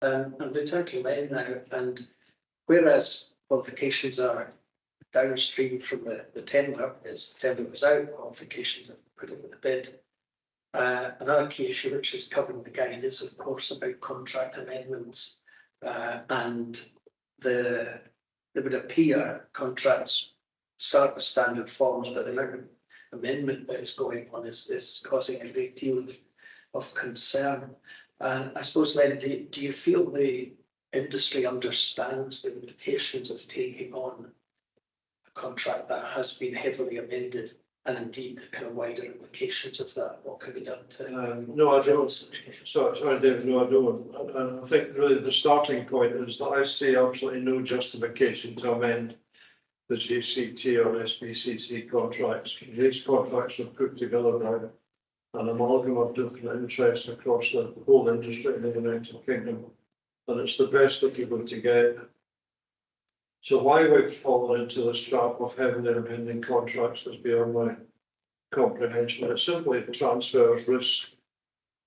And we turn to Len now, and whereas qualifications are downstream from the tender, as the tender was out, qualifications are put in the bid. Another key issue which is covered in the guide is, of course, about contract amendments, and there would appear contracts start with standard forms, but the amount of amendment that is going on is causing a great deal of concern. And I suppose, Len, do you feel the industry understands the implications of taking on a contract that has been heavily amended, and indeed the kind of wider implications of that? What can be done to? No, I don't. Sorry, David. No, I don't. And I think really the starting point is that I see absolutely no justification to amend the JCT or SBCC contracts. These contracts are put together by an amalgam of different interests across the whole industry in the United Kingdom, and it's the best that you're going to get. So why we've fallen into this trap of heavily amending contracts is beyond my comprehension. It simply transfers risk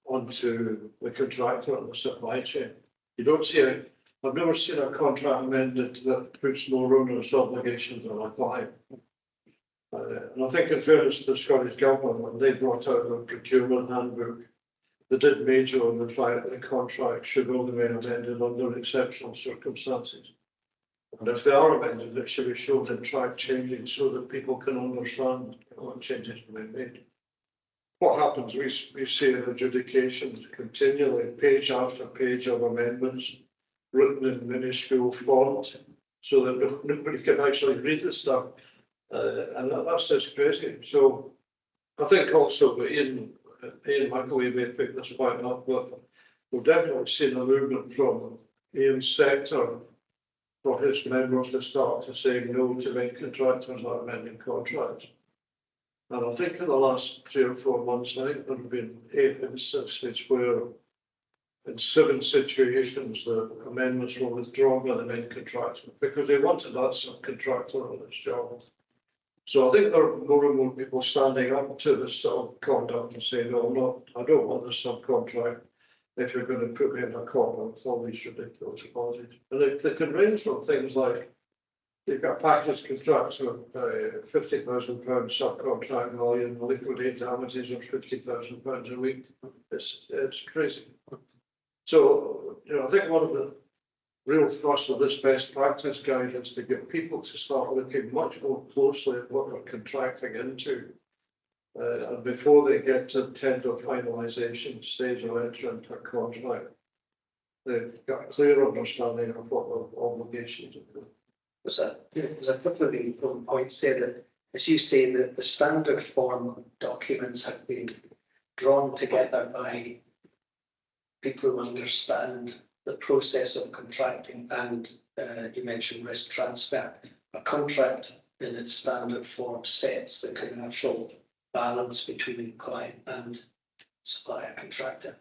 onto the contractor and the supply chain. You don't see I've never seen a contract amended that puts more onerous obligations on a client. And I think in fairness to the Scottish Government, when they brought out the procurement handbook, they did major on the fact that the contract should only be amended under exceptional circumstances. And if they are amended, it should be shown in track changing so that people can understand what changes have been made. What happens, we see in adjudications continually, page after page of amendments written in minuscule font so that nobody can actually read the stuff. And that's just crazy. So I think also that Ian McIlwee may pick this point up, but we've definitely seen a movement from Ian's sector for his members to start to say no to main contractors not amending contracts. And I think in the last 3 or 4 months, I think there have been 8 instances where in 7 situations the amendments were withdrawn by the main contractor because they wanted that subcontractor on its job. So I think there are more and more people standing up to this sort of conduct and saying, no, I don't want this subcontract if you're going to put me in a corner with all these ridiculous clauses. And they can range from things like you've got package contracts with £50,000 subcontract value and liquidate damages of £50,000 a week. It's crazy. So, I think one of the real thrust of this best practice guide is to get people to start looking much more closely at what they're contracting into. And before they get to tender finalisation stage or enter into a contract, they've got a clear understanding of what their obligations are. There's a couple of important points there that, as you say, that the standard form documents have been drawn together by people who understand the process of contracting, and you mentioned risk transfer. A contract in its standard form sets the commercial balance between client and supplier contractor.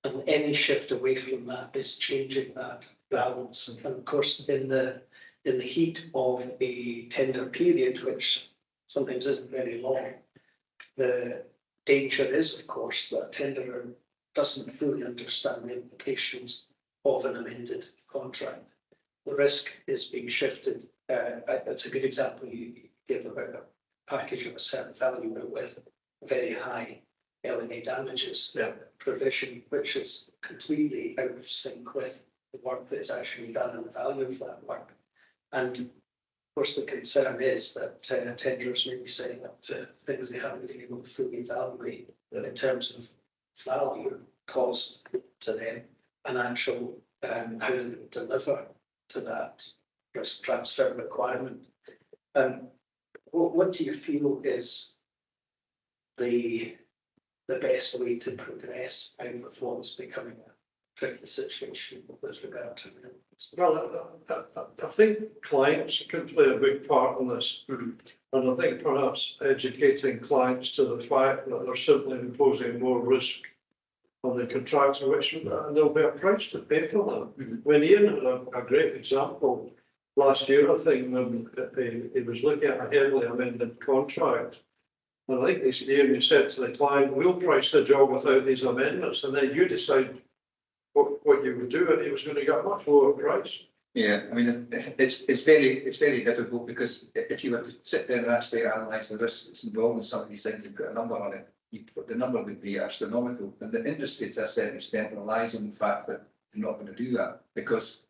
And any shift away from that is changing that balance. And of course, in the heat of a tender period, which sometimes isn't very long, the danger is, of course, that tenderer doesn't fully understand the implications of an amended contract. The risk is being shifted. That's a good example you give about a package of a certain value, but with very high LNA damages provision, which is completely out of sync with the work that is actually done and the value of that work. And of course, the concern is that tenderers may be saying that things they haven't been able to fully evaluate in terms of value, cost to them, and actual how they deliver to that risk transfer requirement. What do you feel is the best way to progress out of what is becoming a tricky situation with regard to amendments? Well, I think clients can play a big part in this. And I think perhaps educating clients to the fact that they're simply imposing more risk on the contractor, which and there'll be a price to pay for that. When Ian had a great example last year, I think, when he was looking at a heavily amended contract, and I think Ian said to the client, we'll price the job without these amendments, and then you decide what what you would do, and he was going to get much lower price. Yeah, I mean, it's very difficult because if you were to sit there and actually analyse the risks that's involved in some of these things and put a number on it, the number would be astronomical. And the industry to a certain extent relies on the fact that they're not going to do that because,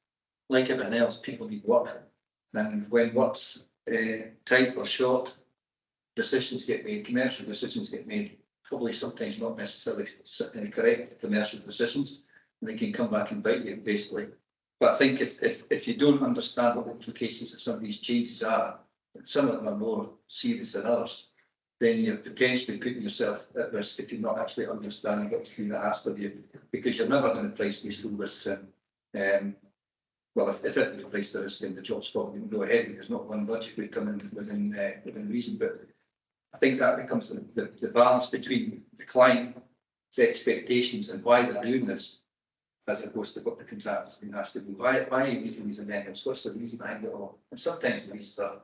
like everything else, people need work. And when work's tight or short, decisions get made, commercial decisions get made, probably sometimes not necessarily correct commercial decisions, and they can come back and bite you, basically. But I think if you don't understand what the implications of some of these changes are, and some of them are more serious than others, then you're potentially putting yourself at risk if you're not actually understanding what's being asked of you, because you're never going to price these full risks in. Well, if everything priced the risk, then the job's probably going to go ahead because not one budget would come in within reason. But I think that becomes the balance between the client's expectations and why they're doing this, as opposed to what the contractor's been asked to do. Why are you making these amendments? What's the reason behind it all? And sometimes the reasons are,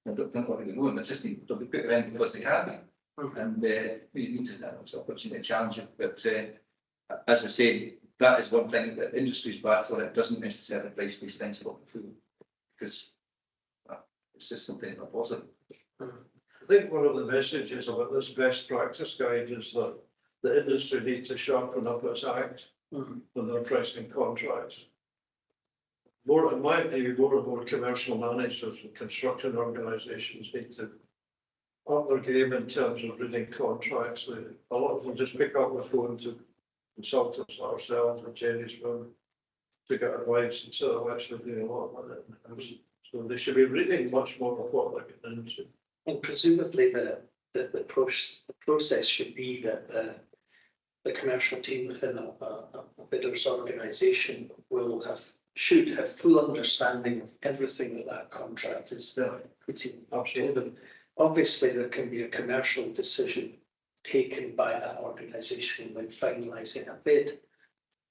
I don't really know, they'll be put around because they can be. And we need to have an opportunity to challenge it. But as I say, that is one thing that the industry's bad for. It doesn't necessarily price these things for the food because it's just something not positive. I think one of the messages about this best practice guide is that the industry needs to sharpen up its act when they're pricing contracts. More, in my view, more and more commercial managers and construction organisations need to up their game in terms of reading contracts. A lot of them just pick up the phone to consultants like ourselves and Janey's firm to get advice instead of actually doing a lot of it. So they should be reading much more of what they're getting into. And presumably the process should be that the commercial team within a bidder's organisation should have full understanding of everything that contract is putting up to them. Obviously, there can be a commercial decision taken by that organisation when finalising a bid,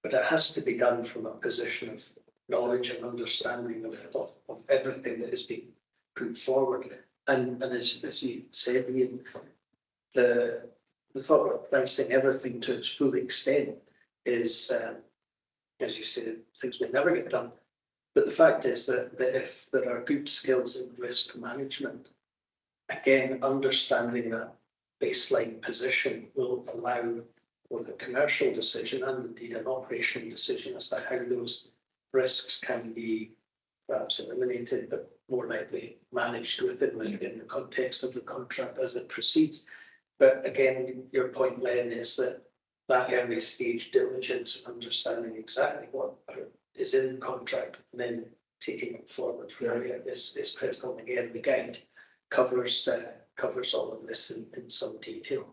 but it has to be done from a position of knowledge and understanding of everything that is being put forward. And as you said, Ian, the thought of pricing everything to its full extent is, as you said, things will never get done. But the fact is that if there are good skills in risk management, again, understanding that baseline position will allow both a commercial decision and indeed an operational decision as to how those risks can be perhaps eliminated, but more likely managed within the context of the contract as it proceeds. But again, your point, Len, is that early stage diligence, understanding exactly what is in the contract and then taking it forward from there is critical. And again, the guide covers all of this in some detail.